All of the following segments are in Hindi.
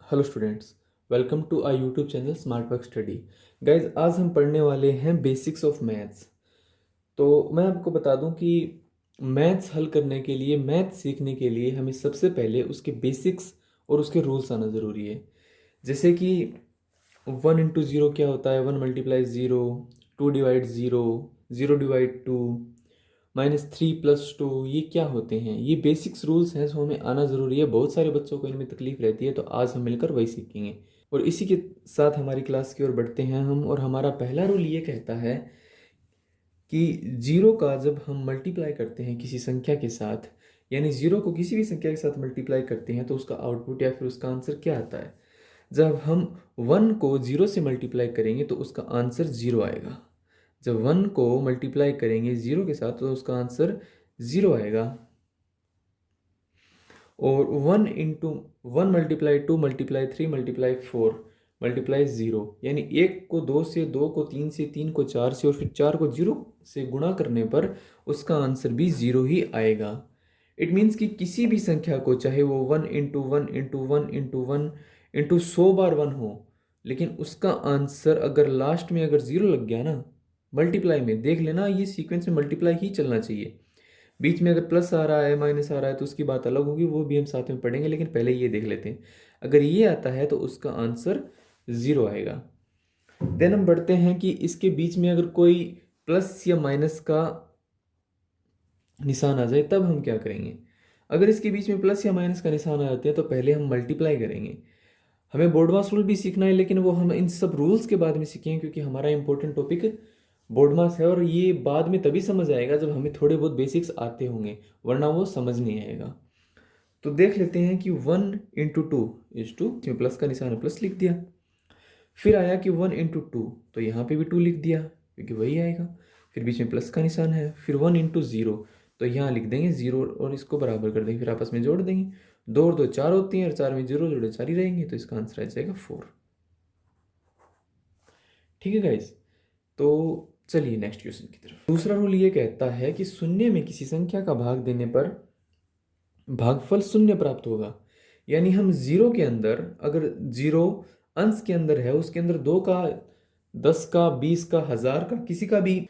Hello students, welcome to our YouTube channel smart work study. Guys, आज हम पढ़ने वाले हैं बेसिक्स ऑफ मैथ्स। तो मैं आपको बता दूं कि मैथ्स हल करने के लिए, मैथ्स सीखने के लिए हमें सबसे पहले उसके बेसिक्स और उसके रूल्स आना ज़रूरी है। जैसे कि 1 इंटू 0 क्या होता है, 1 मल्टीप्लाई 0, 2 डिवाइड 0, 0 डिवाइड 2, -3 + 2, ये क्या होते हैं। ये बेसिक्स रूल्स हैं जो हमें आना ज़रूरी है। बहुत सारे बच्चों को इनमें तकलीफ रहती है, तो आज हम मिलकर वही सीखेंगे। और इसी के साथ हमारी क्लास की ओर बढ़ते हैं हम। और हमारा पहला रूल ये कहता है कि जीरो का जब हम मल्टीप्लाई करते हैं किसी संख्या के साथ, यानी जीरो को किसी भी संख्या के साथ मल्टीप्लाई करते हैं, तो उसका आउटपुट या फिर उसका आंसर क्या आता है। जब हम 1 को 0 से मल्टीप्लाई करेंगे तो उसका आंसर 0 आएगा। जब 1 को मल्टीप्लाई करेंगे 0 के साथ तो उसका आंसर 0 आएगा। और 1 × 1 × 2 × 3 × 4 मल्टीप्लाई 0, यानी 1 को 2 से, 2 को 3 से, 3 को 4 से और फिर 4 को 0 से गुणा करने पर उसका आंसर भी 0 ही आएगा। इट मीन्स कि किसी भी संख्या को, चाहे वो 1 × 1 × 1 × 1 × 100 बार 1 हो, लेकिन उसका आंसर अगर लास्ट में अगर 0 लग गया ना मल्टीप्लाई में, देख लेना ये सीक्वेंस में मल्टीप्लाई ही चलना चाहिए। बीच में अगर प्लस आ रहा है, माइनस आ रहा है, तो उसकी बात अलग होगी, वो भी हम साथ में पढ़ेंगे। लेकिन पहले ये देख लेते हैं, अगर ये आता है तो उसका आंसर 0 आएगा। देन हम बढ़ते हैं कि इसके बीच में अगर कोई प्लस या माइनस का निशान आ जाए तब हम क्या करेंगे। अगर इसके बीच में प्लस या माइनस का निशान आ जाते हैं तो पहले हम मल्टीप्लाई करेंगे। हमें बोर्डमास रूल भी सीखना है, लेकिन वो हम इन सब रूल्स के बाद में सीखेंगे, क्योंकि हमारा इंपॉर्टेंट टॉपिक बोर्डमास है। और ये बाद में तभी समझ आएगा जब हमें थोड़े बहुत बेसिक्स आते होंगे, वरना वो समझ नहीं आएगा। तो देख लेते हैं कि 1 × 2 = 2, इसमें प्लस का निशान है, प्लस लिख दिया। फिर आया कि 1 × 2, तो यहाँ पे भी 2 लिख दिया क्योंकि वही आएगा। फिर बीच में प्लस का निशान है। फिर 1 × 0, तो यहाँ लिख देंगे 0 और इसको बराबर कर देंगे, फिर आपस में जोड़ देंगे। 2 और 2 4 होती हैं, और 4 में 0 जोड़े 4 ही रहेंगे, तो इसका आंसर आ जाएगा 4। ठीक है गाइज, तो चलिए नेक्स्ट क्वेश्चन की तरफ। दूसरा रूल ये कहता है कि शून्य में किसी संख्या का भाग देने पर भागफल शून्य प्राप्त होगा। यानी हम 0 के अंदर, अगर 0 अंश के अंदर है, उसके अंदर 2 का, 10 का, 20 का, 1000 का, किसी का भी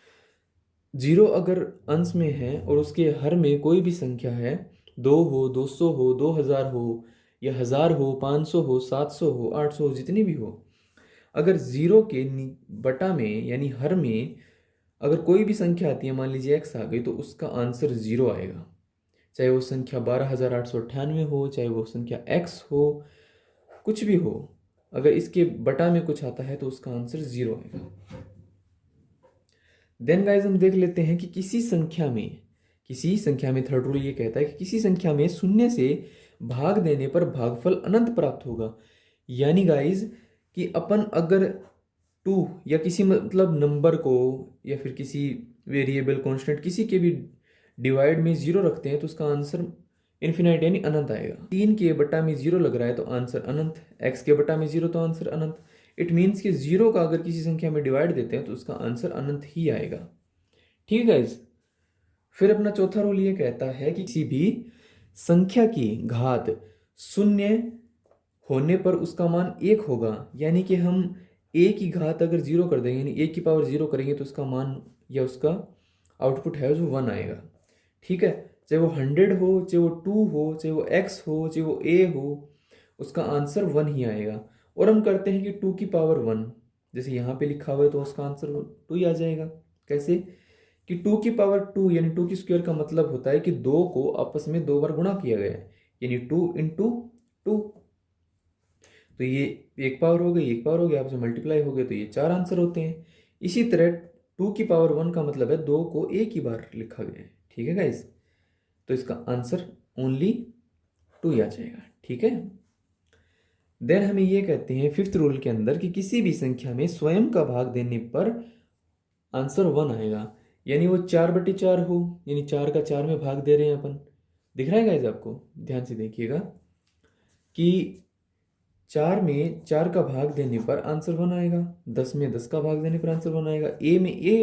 0 अगर अंश में है और उसके हर में कोई भी संख्या है, 2 हो, 200 हो, 2000 हो, या 1000 हो, 500 हो, 700 हो, 800 हो, जितनी भी हो, अगर 0 के बटा में यानी हर में अगर कोई भी संख्या आती है, मान लीजिए x आ गई, तो उसका आंसर 0 आएगा। चाहे वो संख्या 12898 हो, चाहे वो संख्या x हो, कुछ भी हो, अगर इसके बटा में कुछ आता है तो उसका आंसर 0 आएगा। देन गाइज हम देख लेते हैं कि किसी संख्या में थर्ड रूल ये कहता है कि किसी संख्या में शून्य से भाग देने पर भागफल अनंत प्राप्त होगा। यानी गाइज कि अपन अगर 2 या किसी मतलब नंबर को या फिर किसी वेरिएबल, कांस्टेंट, किसी के भी डिवाइड में 0 रखते हैं तो उसका आंसर इन्फिनाइट यानी अनंत आएगा। 3 के बटा में 0 लग रहा है तो आंसर अनंत, x के बटा में 0 तो आंसर अनंत। इट मीन्स कि 0 का अगर किसी संख्या में डिवाइड देते हैं तो उसका आंसर अनंत ही आएगा। ठीक है गाइज। फिर अपना चौथा रूल ये कहता है कि किसी भी संख्या की घात शून्य होने पर उसका मान 1 होगा। यानी कि हम a की घात अगर 0 कर देंगे, यानी a की पावर 0 करेंगे, तो उसका मान या उसका आउटपुट है जो 1 आएगा। ठीक है, चाहे वो 100 हो, चाहे वो 2 हो, चाहे वो x हो, चाहे वो a हो, उसका आंसर 1 ही आएगा। और हम करते हैं कि 2 की पावर 1, जैसे यहाँ पे लिखा हुआ है, तो उसका आंसर 2 ही आ जाएगा। कैसे कि 2 की पावर 2 यानी 2 की स्क्वायर का मतलब होता है कि 2 को आपस में 2 बार गुणा किया गया है, यानी 2 × 2। तो ये एक पावर हो गई, एक पावर हो गई, आपस में मल्टीप्लाई हो गए, तो ये 4 आंसर होते हैं। इसी तरह 2 की पावर 1 का मतलब है 2 को एक ही बार लिखा गया है। ठीक है गाइस, तो इसका आंसर ओनली 2 ही आ जाएगा। ठीक है। देन हमें ये कहते हैं फिफ्थ रूल के अंदर कि किसी भी संख्या में स्वयं का भाग देने पर आंसर 1 आएगा। यानी वो 4/4 हो, यानी 4 का 4 में भाग दे रहे हैं अपन। दिख रहा है गाइस आपको? ध्यान से देखिएगा कि 4 में 4 का भाग देने पर आंसर 1 आएगा, 10 में 10 का भाग देने पर आंसर 1 आएगा, a में a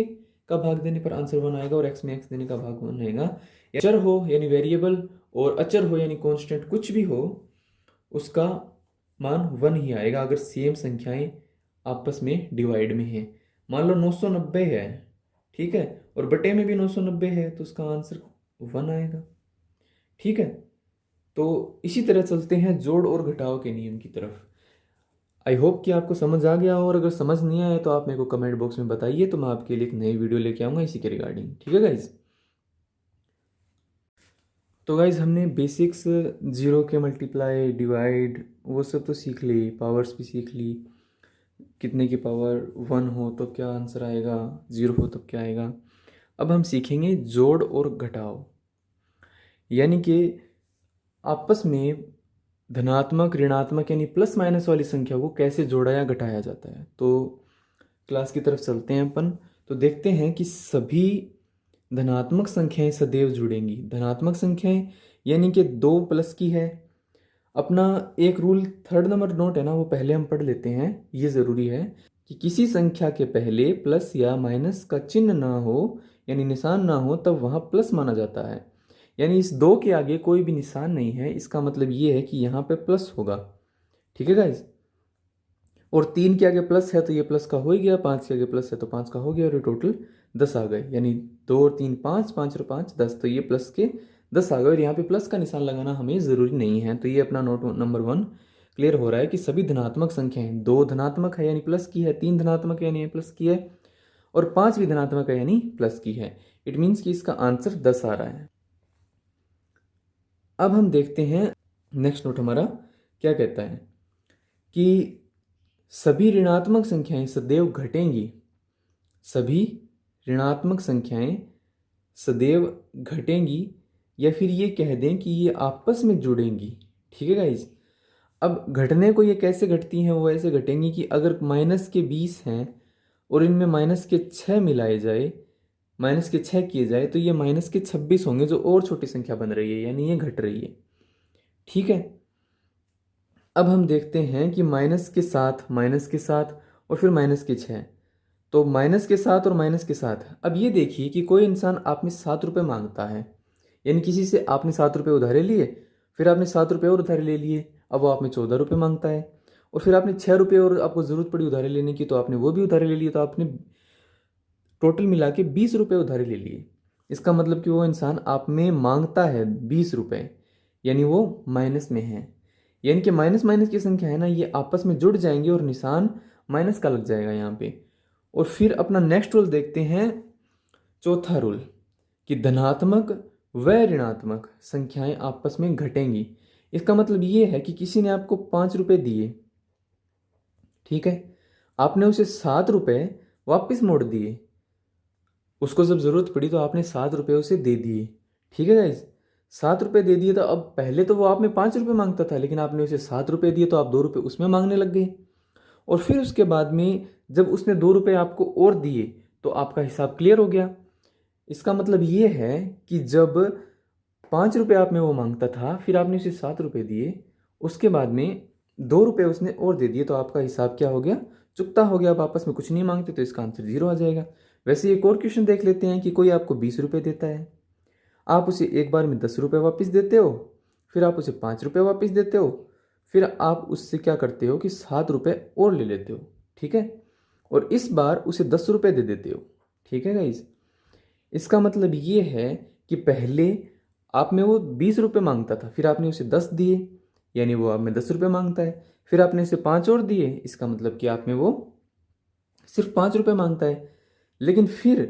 का भाग देने पर आंसर 1 आएगा, और x में x देने का भाग 1 आएगा। चर हो यानी वेरिएबल, और अचर हो यानी कांस्टेंट, कुछ भी हो, उसका मान 1 ही आएगा अगर सेम संख्याएं आपस में डिवाइड में हैं। मान लो 990 है, ठीक है, और बटे में भी 990 है, तो उसका आंसर 1 आएगा। ठीक है, तो इसी तरह चलते हैं जोड़ और घटाव के नियम की तरफ। आई होप कि आपको समझ आ गया हो, और अगर समझ नहीं आया तो आप मेरे को कमेंट बॉक्स में बताइए, तो मैं आपके लिए एक नई वीडियो लेके आऊँगा इसी के रिगार्डिंग। ठीक है गाइज। तो गाइज हमने बेसिक्स जीरो के मल्टीप्लाई डिवाइड वो सब तो सीख ली, पावर्स भी सीख ली, कितने की पावर 1 हो तो क्या आंसर आएगा, 0 हो तब क्या आएगा। अब हम सीखेंगे जोड़ और घटाव, यानी कि आपस में धनात्मक ऋणात्मक यानी प्लस माइनस वाली संख्या को कैसे जोड़ा या घटाया जाता है। तो क्लास की तरफ चलते हैं अपन, तो देखते हैं कि सभी धनात्मक संख्याएं सदैव जुड़ेंगी। धनात्मक संख्याएं यानी कि 2 प्लस की है। अपना एक रूल थर्ड नंबर नोट है ना, वो पहले हम पढ़ लेते हैं। ये ज़रूरी है कि किसी संख्या के पहले प्लस या माइनस का चिन्ह ना हो, यानी निशान ना हो, तब वहाँ प्लस माना जाता है। यानी इस 2 के आगे कोई भी निशान नहीं है, इसका मतलब ये है कि यहाँ पे प्लस होगा। ठीक है गाइज। और 3 के आगे प्लस है तो ये प्लस का हो ही गया, 5 के आगे प्लस है तो 5 का हो गया, और ये टोटल 10 आ गए। यानी 2 और 3 5, 5 और 5 10, तो ये प्लस के 10 आ गए। और यहाँ पे प्लस का निशान लगाना हमें ज़रूरी नहीं है। तो ये अपना नोट नंबर 1 क्लियर हो रहा है कि सभी धनात्मक संख्याएं, 2 धनात्मक है यानी प्लस की है, 3 धनात्मक है यानी प्लस की है, और 5 भी धनात्मक है यानी प्लस की है। इट मीन्स कि इसका आंसर 10 आ रहा है। अब हम देखते हैं नेक्स्ट नोट हमारा क्या कहता है कि सभी ऋणात्मक संख्याएं सदैव घटेंगी। सभी ऋणात्मक संख्याएं सदैव घटेंगी, या फिर ये कह दें कि ये आपस में जुड़ेंगी। ठीक है गाइज। अब घटने को ये कैसे घटती हैं, वो ऐसे घटेंगी कि अगर माइनस के 20 हैं और इनमें माइनस के 6 मिलाए जाए, माइनस के 6 किए जाए, तो ये माइनस के 26 होंगे, जो और छोटी संख्या बन रही है, यानी ये घट रही है। ठीक है। अब हम देखते हैं कि माइनस के साथ, माइनस के साथ, और फिर माइनस के 6, तो माइनस के साथ और माइनस के साथ। अब ये देखिए कि कोई इंसान आप में 7 रुपये मांगता है, यानी किसी से आपने 7 रुपये उधारे लिए, फिर आपने 7 रुपये और उधारे ले लिए, अब वो आप में 14 रुपये मांगता है, और फिर आपने 6 रुपये और आपको ज़रूरत पड़ी उधारे लेने की, तो आपने वो भी उधारे ले लिए, तो आपने टोटल मिला के 20 रुपये उधारे ले लिए। इसका मतलब कि वो इंसान आप में मांगता है 20 रुपये, यानी वो माइनस में है। यानी कि माइनस माइनस की संख्या है ना, ये आपस में जुड़ जाएंगे और निशान माइनस का लग जाएगा यहाँ पे। और फिर अपना नेक्स्ट रूल देखते हैं, चौथा रूल, कि धनात्मक व ऋणात्मक संख्याएं आपस में घटेंगी। इसका मतलब ये है कि किसी ने आपको 5 रुपये दिए, ठीक है, आपने उसे 7 रुपये वापस मोड़ दिए, उसको जब ज़रूरत पड़ी तो आपने 7 रुपये उसे दे दिए। ठीक है गाइज। 7 रुपये दे दिए, तो अब पहले तो वो आप में 5 रुपये मांगता था, लेकिन आपने उसे 7 रुपये दिए, तो आप 2 रुपये उसमें मांगने लग गए। और फिर उसके बाद में जब उसने 2 रुपये आपको और दिए, तो आपका हिसाब क्लियर हो गया। इसका मतलब ये है कि जब 5 रुपये आप में वो मांगता था, फिर आपने उसे 7 रुपये दिए, उसके बाद में 2 रुपये उसने और दे दिए, तो आपका हिसाब क्या हो गया, चुकता हो गया। आप आपस में कुछ नहीं मांगते, तो इसका आंसर 0 आ जाएगा। वैसे एक और क्वेश्चन देख लेते हैं कि कोई आपको 20 रुपये देता है, आप उसे एक बार में 10 रुपये वापस देते हो, फिर आप उसे 5 रुपये वापस देते हो, फिर आप उससे क्या करते हो कि 7 रुपये और ले लेते हो। ठीक है, और इस बार उसे 10 रुपये दे देते हो। ठीक है गाइज। इसका मतलब ये है कि पहले आप में वो 20 रुपये मांगता था, फिर आपने उसे 10 दिए, यानी वो आप में 10 रुपये मांगता है, फिर आपने उसे 5 और दिए, इसका मतलब कि आप में वो सिर्फ 5 रुपये मांगता है। लेकिन फिर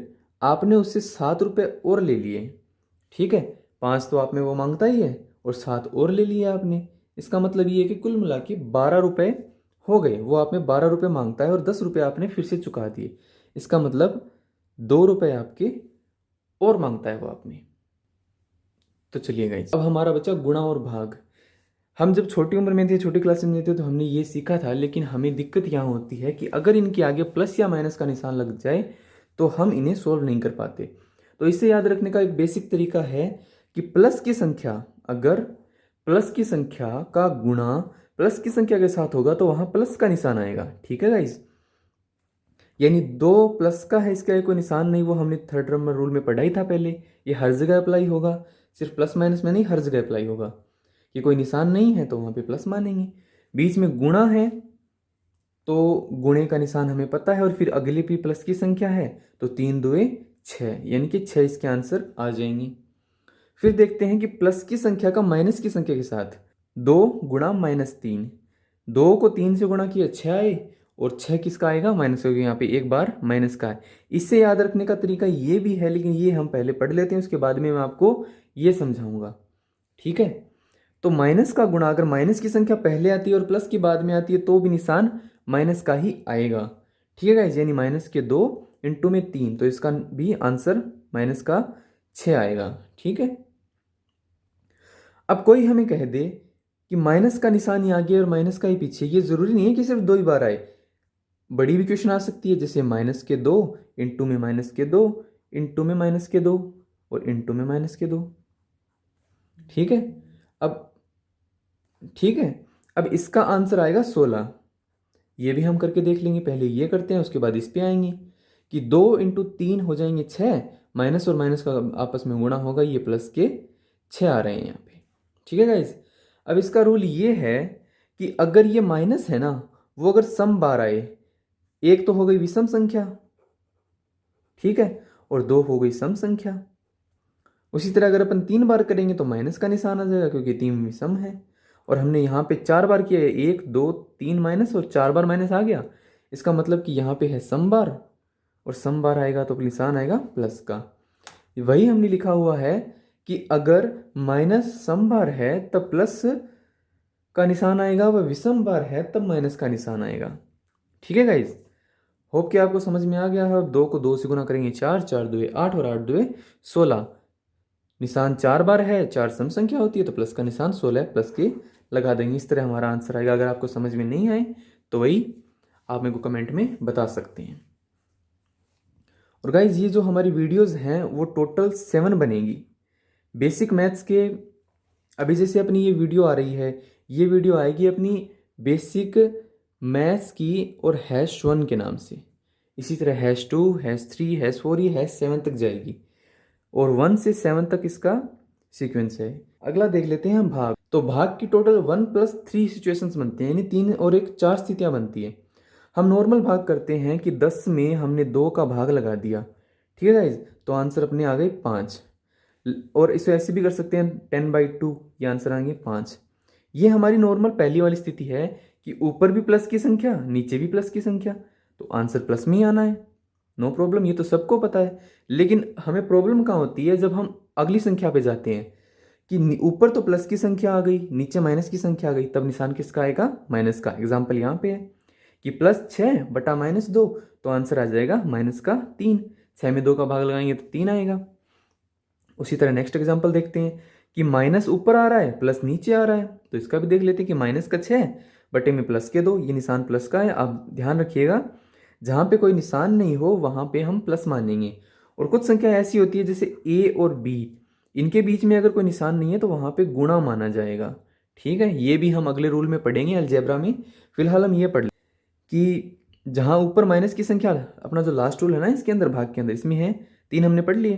आपने उससे 7 रुपये और ले लिए। ठीक है, 5 तो आप में वो मांगता ही है, और 7 और ले लिए आपने। इसका मतलब ये है कि कुल मिला के 12 रुपये हो गए। वो आप में 12 रुपये मांगता है और 10 रुपये आपने फिर से चुका दिए। इसका मतलब 2 रुपये आपके और मांगता है वो आप में। तो चलिए गाइस, अब हमारा बचा गुणा और भाग। हम जब छोटी उम्र में थे, छोटी क्लास में थे, तो हमने ये सीखा था, लेकिन हमें दिक्कत यहाँ होती है कि अगर इनके आगे प्लस या माइनस का निशान लग जाए तो हम इन्हें सोल्व नहीं कर पाते। तो इसे याद रखने का एक बेसिक तरीका है कि प्लस की संख्या, अगर प्लस की संख्या का गुणा प्लस की संख्या के साथ होगा तो वहाँ प्लस का निशान आएगा। ठीक है गाइस। यानी 2 प्लस का है, इसका कोई निशान नहीं, वो हमने थर्ड नंबर रूल में पढ़ा ही था पहले। ये हर जगह अप्लाई होगा, सिर्फ प्लस माइनस में नहीं, हर जगह अप्लाई होगा कि कोई निशान नहीं है तो वहाँ पे प्लस मानेंगे। बीच में गुणा है तो गुणे का निशान हमें पता है, और फिर अगले भी प्लस की संख्या है तो 3 दुए 6, यानी कि 6 इसके आंसर आ जाएंगे। फिर देखते हैं कि प्लस की संख्या का माइनस की संख्या के साथ 2 गुणा -3, 2 को 3 से गुणा किया 6 आए, और 6 किसका आएगा माइनस, क्योंकि यहाँ पे एक बार माइनस का है। इससे याद रखने का तरीका ये भी है, लेकिन ये हम पहले पढ़ लेते हैं, उसके बाद में मैं आपको ये समझाऊंगा, ठीक है। तो माइनस का गुणा अगर माइनस की संख्या पहले आती है और प्लस की बाद में आती है तो भी निशान माइनस का ही आएगा, ठीक है गाइस। यानी माइनस के 2 इंटू में 3, तो इसका भी आंसर माइनस का 6 आएगा, ठीक है। अब कोई हमें कह दे कि माइनस का निशान ही आगे और माइनस का ही पीछे, ये जरूरी नहीं है कि सिर्फ 2 ही बार आए, बड़ी भी क्वेश्चन आ सकती है, जैसे माइनस के 2 इंटू में माइनस के 2 इंटू में माइनस के 2 और इंटू में माइनस के 2, ठीक है। अब ठीक है, अब इसका आंसर आएगा 16। ये भी हम करके देख लेंगे, पहले ये करते हैं उसके बाद इस पे आएंगे कि 2 इंटू 3 हो जाएंगे 6, माइनस और माइनस का आपस में गुणा होगा, ये प्लस के 6 आ रहे हैं यहाँ पे, ठीक है गाइज। अब इसका रूल ये है कि अगर ये माइनस है ना, वो अगर सम बार आए, एक तो हो गई विषम संख्या, ठीक है, और 2 हो गई सम संख्या। उसी तरह अगर अपन 3 बार करेंगे तो माइनस का निशान आ जाएगा, क्योंकि 3 विषम है, और हमने यहाँ पे 4 बार किया है, 1 2 3 माइनस और 4 बार माइनस आ गया, इसका मतलब कि यहाँ पे है सम बार, और सम बार आएगा तो निशान आएगा प्लस का। वही हमने लिखा हुआ है कि अगर माइनस सम बार है तब प्लस का निशान आएगा, वह विषम बार है तब माइनस का निशान आएगा, ठीक है गाइज। होप कि आपको समझ में आ गया है। 2 को 2 से गुना करेंगे 4, 4 दुए 8 और 8 दुए 16, निशान 4 बार है, 4 सम संख्या होती है तो प्लस का निशान 16 प्लस के लगा देंगे, इस तरह हमारा आंसर आएगा। अगर आपको समझ में नहीं आए तो वही आप मेरे को कमेंट में बता सकते हैं। और गाइज ये जो हमारी वीडियोस हैं वो टोटल 7 बनेगी बेसिक मैथ्स के। अभी जैसे अपनी ये वीडियो आ रही है, ये वीडियो आएगी अपनी बेसिक मैथ्स की और #1 के नाम से, इसी तरह #2 #3 #4 ये #7 तक जाएगी, और 1 से 7 तक इसका सीक्वेंस है। अगला देख लेते हैं हम भाग। तो भाग की टोटल 1 + 3 सिचुएशंस बनते हैं, यानी 3 और 1 4 स्थितियां बनती है। हम नॉर्मल भाग करते हैं कि 10 में हमने 2 का भाग लगा दिया, ठीक है गाइज, तो आंसर अपने आ गए 5। और इसे ऐसे भी कर सकते हैं 10/2, ये आंसर आएंगे 5। ये हमारी नॉर्मल पहली वाली स्थिति है कि ऊपर भी प्लस की संख्या नीचे भी प्लस की संख्या, तो आंसर प्लस में ही आना है, नो प्रॉब्लम, ये तो सबको पता है। लेकिन हमें प्रॉब्लम कहाँ होती है, जब हम अगली संख्या पे जाते हैं कि ऊपर तो प्लस की संख्या आ गई, नीचे माइनस की संख्या आ गई, तब निशान किसका आएगा, माइनस का। एग्जाम्पल यहाँ पे है कि +6 बटा -2, तो आंसर आ जाएगा माइनस का 3। 6 में 2 का भाग लगाएंगे तो 3 आएगा। उसी तरह नेक्स्ट एग्जाम्पल देखते हैं कि माइनस ऊपर आ रहा है प्लस नीचे आ रहा है, तो इसका भी देख लेते हैं कि माइनस का 6 बटे में प्लस के 2, ये निशान प्लस का है। आप ध्यान रखिएगा जहाँ पे कोई निशान नहीं हो वहाँ पे हम प्लस मानेंगे, और कुछ संख्या ऐसी होती है जैसे a और b, इनके बीच में अगर कोई निशान नहीं है तो वहाँ पे गुणा माना जाएगा, ठीक है। ये भी हम अगले रूल में पढ़ेंगे अलजेब्रा में। फिलहाल हम ये पढ़ लें कि जहाँ ऊपर माइनस की संख्या, अपना जो लास्ट रूल है ना इसके अंदर भाग के अंदर, इसमें है 3 हमने पढ़ लिए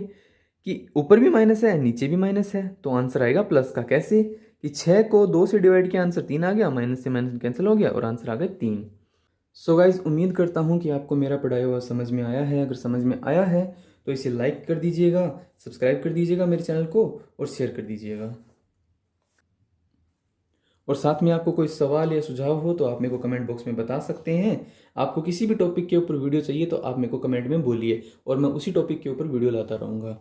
कि ऊपर भी माइनस है नीचे भी माइनस है, तो आंसर आएगा प्लस का। कैसे कि 6 को 2 से डिवाइड किया, आंसर 3 आ गया, माइनस से माइनस कैंसिल हो गया और आंसर आ गया 3। सो गाइज उम्मीद करता हूँ कि आपको मेरा पढ़ाया हुआ समझ में आया है। अगर समझ में आया है तो इसे लाइक कर दीजिएगा, सब्सक्राइब कर दीजिएगा मेरे चैनल को और शेयर कर दीजिएगा। और साथ में आपको कोई सवाल या सुझाव हो तो आप मेरे को कमेंट बॉक्स में बता सकते हैं। आपको किसी भी टॉपिक के ऊपर वीडियो चाहिए तो आप मेरे को कमेंट में बोलिए और मैं उसी टॉपिक के ऊपर वीडियो लाता रहूँगा।